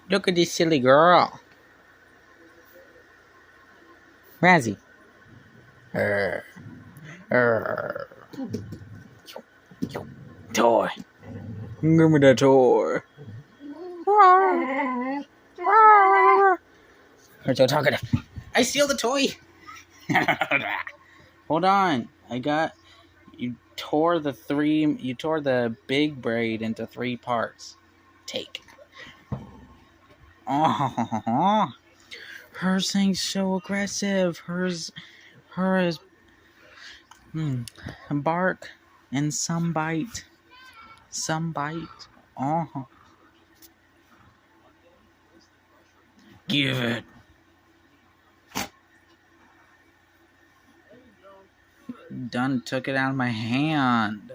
Look at this silly girl. Razzie. Err. Err. Toy. Give me that toy. Here's your talkative. I steal the toy. Hold on. You tore the big braid into 3 parts. Take. Oh, hers ain't so aggressive. Hers is bark and some bite. Some bite. Oh, give it. Done took it out of my hand.